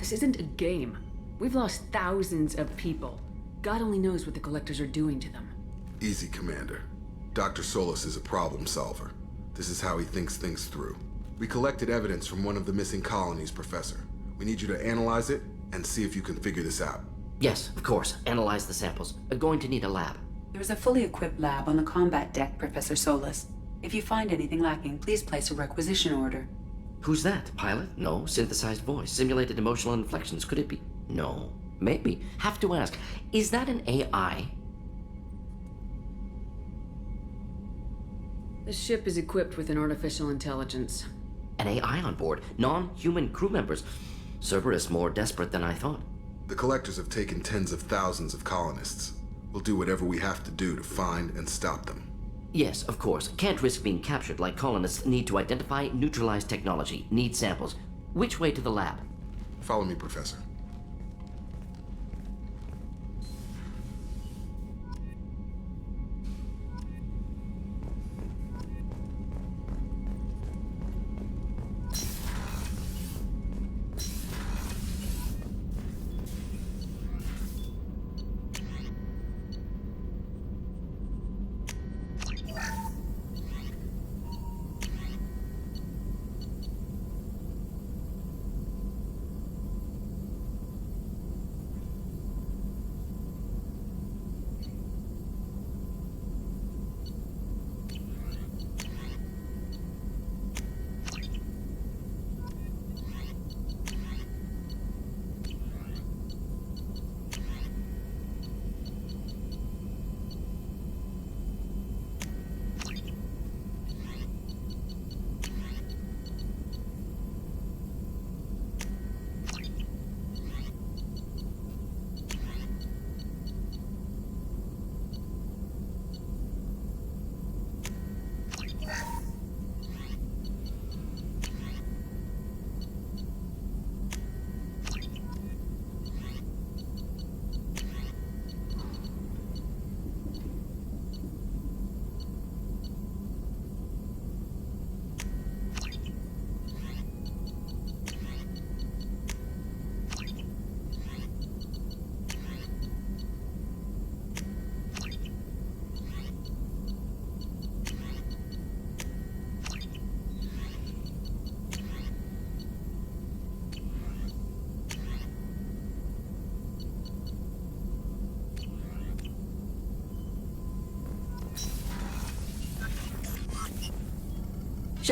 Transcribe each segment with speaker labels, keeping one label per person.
Speaker 1: This isn't a game. We've lost thousands of people. God only knows what the Collectors are doing to them.
Speaker 2: Easy, Commander. Dr. Solis is a problem solver. This is how he thinks things through. We collected evidence from one of the missing colonies, Professor. We need you to analyze it and see if you can figure this out.
Speaker 3: Yes, of course. Analyze the samples. Going to need a lab.
Speaker 4: There's a fully equipped lab on the combat deck, Professor Solis. If you find anything lacking, please place a requisition order.
Speaker 3: Who's that? Pilot? No. Synthesized voice. Simulated emotional inflections. Could it be? No. Maybe. Have to ask. Is that an AI?
Speaker 1: The ship is equipped with an artificial intelligence.
Speaker 3: An AI on board. Non-human crew members. Cerberus more desperate than I thought.
Speaker 2: The Collectors have taken tens of thousands of colonists. We'll do whatever we have to do to find and stop them.
Speaker 3: Yes, of course. Can't risk being captured like colonists need to identify, neutralize technology, need samples. Which way to the lab?
Speaker 2: Follow me, Professor.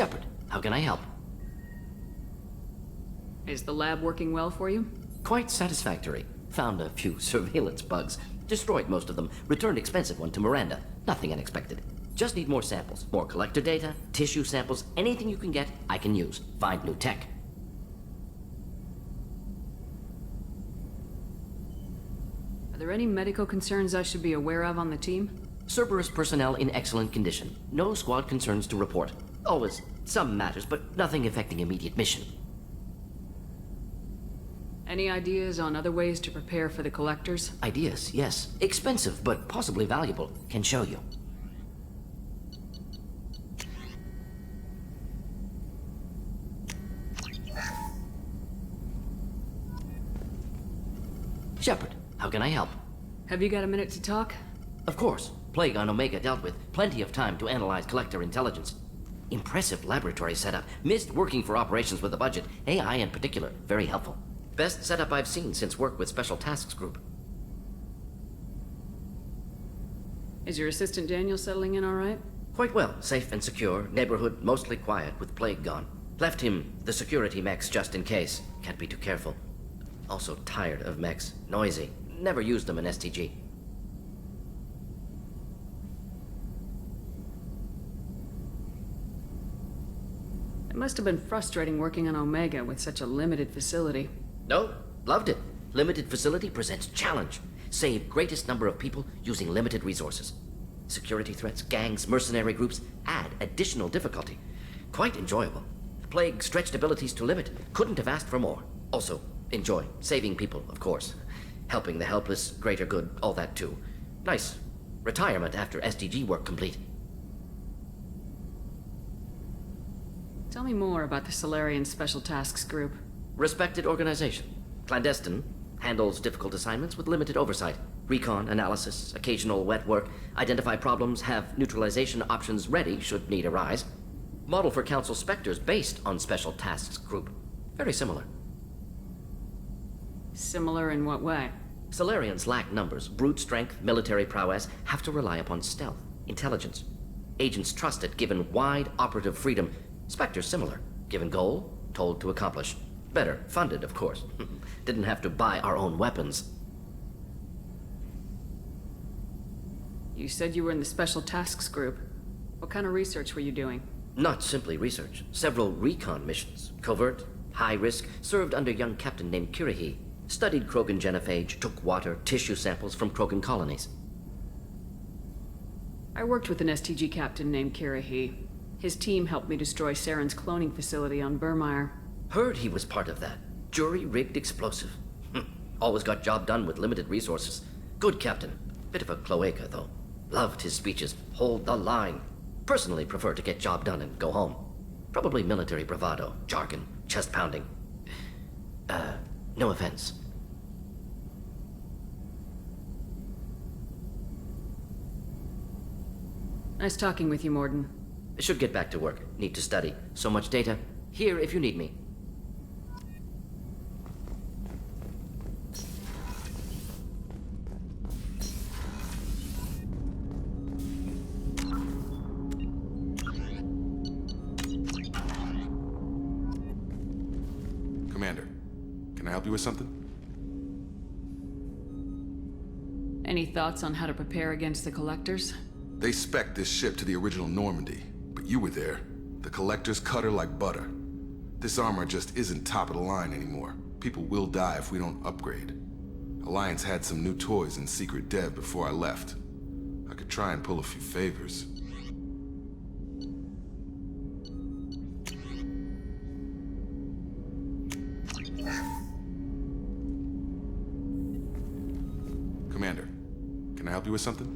Speaker 3: Shepard, how can I help?
Speaker 1: Is the lab working well for you?
Speaker 3: Quite satisfactory. Found a few surveillance bugs. Destroyed most of them. Returned expensive one to Miranda. Nothing unexpected. Just need more samples. More collector data, tissue samples, anything you can get, I can use. Find new tech.
Speaker 1: Are there any medical concerns I should be aware of on the team?
Speaker 3: Cerberus personnel in excellent condition. No squad concerns to report. Always some matters, but nothing affecting immediate mission.
Speaker 1: Any ideas on other ways to prepare for the Collectors?
Speaker 3: Ideas, yes. Expensive, but possibly valuable. Can show you. Shepard, how can I help?
Speaker 1: Have you got a minute to talk?
Speaker 3: Of course. Plague on Omega dealt with. Plenty of time to analyze Collector intelligence. Impressive laboratory setup. Missed working for operations with a budget. AI in particular. Very helpful. Best setup I've seen since work with Special Tasks Group.
Speaker 1: Is your assistant Daniel settling in all right?
Speaker 3: Quite well. Safe and secure. Neighborhood mostly quiet with Plague gone. Left him the security mechs just in case. Can't be too careful. Also tired of mechs. Noisy. Never used them in STG.
Speaker 1: It must have been frustrating working on Omega with such a limited facility.
Speaker 3: No, loved it. Limited facility presents challenge. Save greatest number of people using limited resources. Security threats, gangs, mercenary groups add additional difficulty. Quite enjoyable. Plague stretched abilities to limit. Couldn't have asked for more. Also, enjoy. Saving people, of course. Helping the helpless, greater good, all that too. Nice. Retirement after SDG work complete.
Speaker 1: Tell me more about the Solarian Special Tasks Group.
Speaker 3: Respected organization. Clandestine handles difficult assignments with limited oversight. Recon, analysis, occasional wet work, identify problems, have neutralization options ready should need arise. Model for Council Spectres based on Special Tasks Group. Very similar.
Speaker 1: Similar in what way?
Speaker 3: Solarians lack numbers, brute strength, military prowess, have to rely upon stealth, intelligence. Agents trusted, given wide operative freedom. Spectres similar, given goal, told to accomplish. Better, funded, of course. Didn't have to buy our own weapons.
Speaker 1: You said you were in the Special Tasks Group. What kind of research were you doing?
Speaker 3: Not simply research. Several recon missions. Covert, high risk, served under a young captain named Kirahi. Studied Krogan genophage, took water, tissue samples from Krogan colonies.
Speaker 1: I worked with an STG captain named Kirahi. His team helped me destroy Saren's cloning facility on Burmire.
Speaker 3: Heard he was part of that. Jury-rigged explosive. Always got job done with limited resources. Good captain. Bit of a cloaca, though. Loved his speeches. Hold the line. Personally prefer to get job done and go home. Probably military bravado, jargon, chest pounding. No offense.
Speaker 1: Nice talking with you, Mordin.
Speaker 3: Should get back to work. Need to study. So much data. Here if you need me.
Speaker 2: Commander, can I help you with something?
Speaker 1: Any thoughts on how to prepare against the Collectors?
Speaker 2: They spec'd this ship to the original Normandy, but you were there. The Collectors cut her like butter. This armor just isn't top of the line anymore. People will die if we don't upgrade. Alliance had some new toys in secret dev before I left. I could try and pull a few favors. Commander, can I help you with something?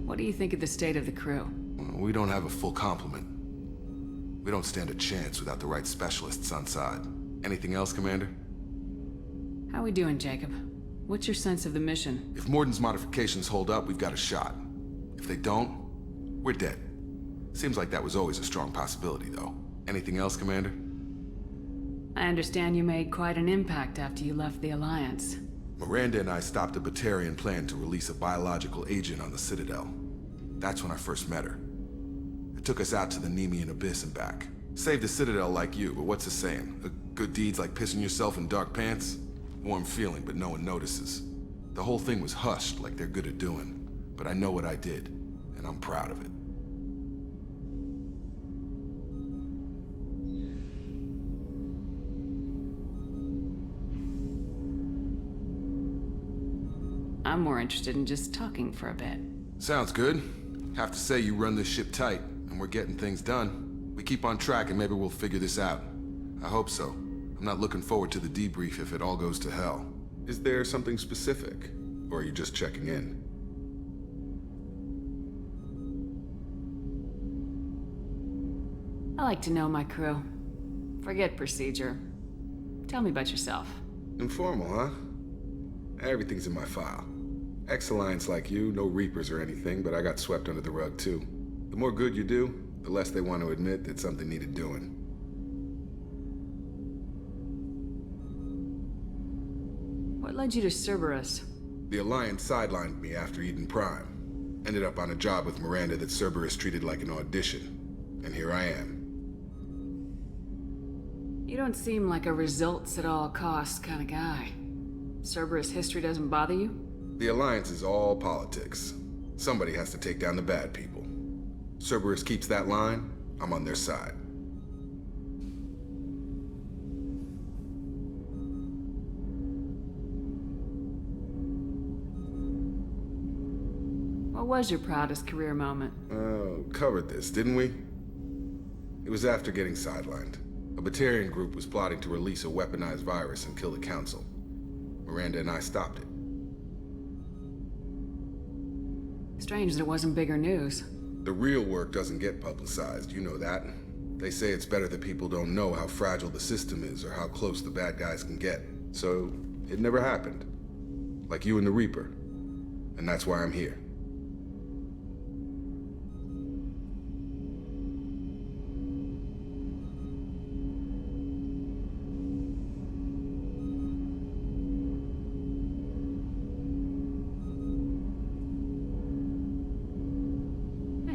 Speaker 1: What do you think of the state of the crew?
Speaker 2: We don't have a full complement. We don't stand a chance without the right specialists on side. Anything else, Commander?
Speaker 1: How we doing, Jacob? What's your sense of the mission?
Speaker 2: If Mordin's modifications hold up, we've got a shot. If they don't, we're dead. Seems like that was always a strong possibility, though. Anything else, Commander?
Speaker 1: I understand you made quite an impact after you left the Alliance.
Speaker 2: Miranda and I stopped a Batarian plan to release a biological agent on the Citadel. That's when I first met her. It took us out to the Nemean Abyss and back. Saved the Citadel like you, but what's the saying? A good deed's like pissing yourself in dark pants? Warm feeling, but no one notices. The whole thing was hushed like they're good at doing. But I know what I did, and I'm proud of it.
Speaker 1: I'm more interested in just talking for a bit.
Speaker 2: Sounds good. Have to say you run this ship tight, and we're getting things done. We keep on track and maybe we'll figure this out. I hope so. I'm not looking forward to the debrief if it all goes to hell. Is there something specific? Or are you just checking in?
Speaker 1: I like to know my crew. Forget procedure. Tell me about yourself.
Speaker 2: Informal, huh? Everything's in my file. Ex-Alliance like you, no Reapers or anything, but I got swept under the rug too. The more good you do, the less they want to admit that something needed doing.
Speaker 1: What led you to Cerberus?
Speaker 2: The Alliance sidelined me after Eden Prime. Ended up on a job with Miranda that Cerberus treated like an audition. And here I am.
Speaker 1: You don't seem like a results at all costs kind of guy. Cerberus history doesn't bother you?
Speaker 2: The Alliance is all politics. Somebody has to take down the bad people. Cerberus keeps that line, I'm on their side.
Speaker 1: What was your proudest career moment?
Speaker 2: Oh, covered this, didn't we? It was after getting sidelined. A Batarian group was plotting to release a weaponized virus and kill the Council. Miranda and I stopped it.
Speaker 1: Strange that it wasn't bigger news.
Speaker 2: The real work doesn't get publicized, you know that. They say it's better that people don't know how fragile the system is or how close the bad guys can get. So, it never happened. Like you and the Reaper. And that's why I'm here.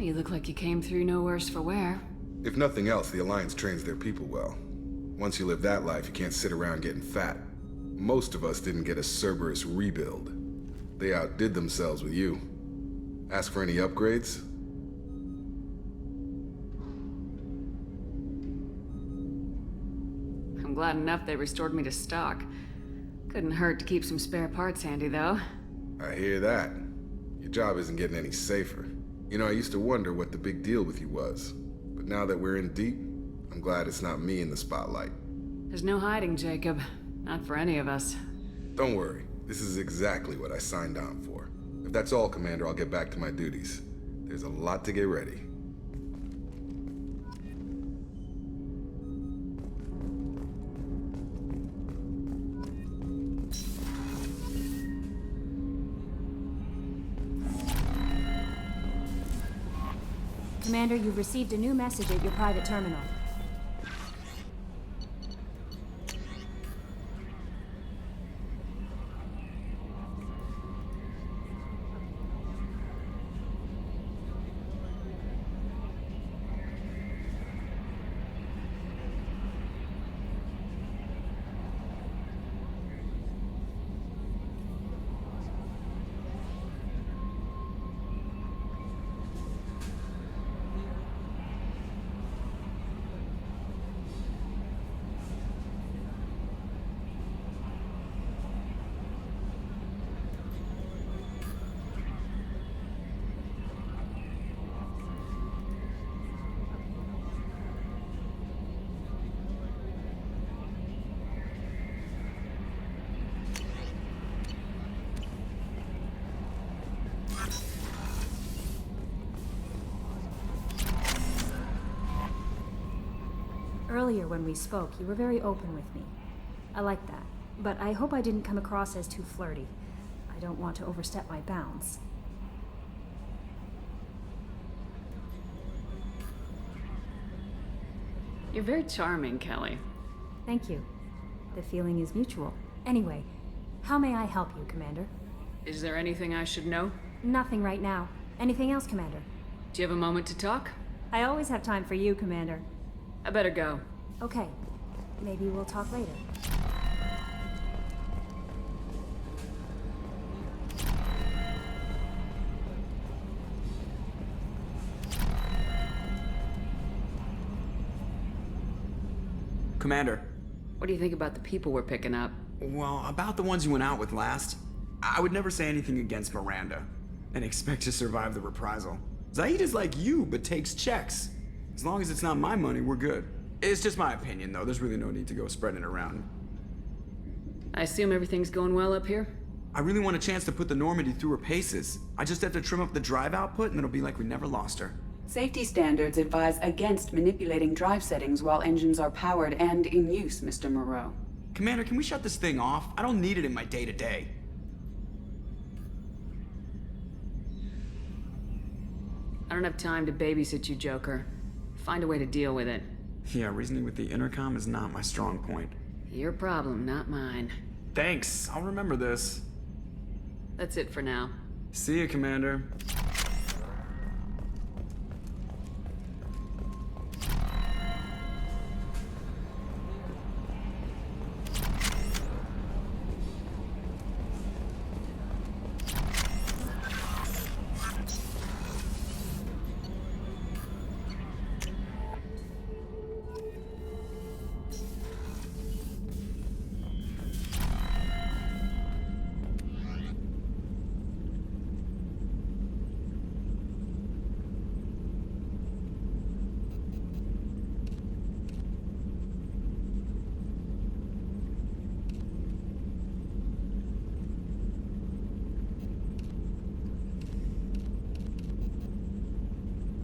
Speaker 1: You look like you came through no worse for wear.
Speaker 2: If nothing else, the Alliance trains their people well. Once you live that life, you can't sit around getting fat. Most of us didn't get a Cerberus rebuild. They outdid themselves with you. Ask for any upgrades?
Speaker 1: I'm glad enough they restored me to stock. Couldn't hurt to keep some spare parts handy, though.
Speaker 2: I hear that. Your job isn't getting any safer. You know, I used to wonder what the big deal with you was. But now that we're in deep, I'm glad it's not me in the spotlight.
Speaker 1: There's no hiding, Jacob. Not for any of us.
Speaker 2: Don't worry. This is exactly what I signed on for. If that's all, Commander, I'll get back to my duties. There's a lot to get ready.
Speaker 5: Commander, you've received a new message at your private terminal. Earlier when we spoke, you were very open with me. I like that, but I hope I didn't come across as too flirty. I don't want to overstep my bounds.
Speaker 1: You're very charming, Kelly.
Speaker 5: Thank you. The feeling is mutual. Anyway, how may I help you, Commander?
Speaker 1: Is there anything I should know?
Speaker 5: Nothing right now. Anything else, Commander?
Speaker 1: Do you have a moment to talk?
Speaker 5: I always have time for you, Commander.
Speaker 1: I better go.
Speaker 5: Okay. Maybe we'll talk later.
Speaker 6: Commander.
Speaker 1: What do you think about the people we're picking up?
Speaker 6: Well, about the ones you went out with last, I would never say anything against Miranda and expect to survive the reprisal. Zaid is like you, but takes checks. As long as it's not my money, we're good. It's just my opinion, though. There's really no need to go spreading it around.
Speaker 1: I assume everything's going well up here?
Speaker 6: I really want a chance to put the Normandy through her paces. I just have to trim up the drive output and it'll be like we never lost her.
Speaker 4: Safety standards advise against manipulating drive settings while engines are powered and in use, Mr. Moreau.
Speaker 6: Commander, can we shut this thing off? I don't need it in my day-to-day.
Speaker 1: I don't have time to babysit you, Joker. Find a way to deal with it.
Speaker 6: Yeah, reasoning with the intercom is not my strong point.
Speaker 1: Your problem, not mine.
Speaker 6: Thanks, I'll remember this.
Speaker 1: That's it for now.
Speaker 6: See you, Commander.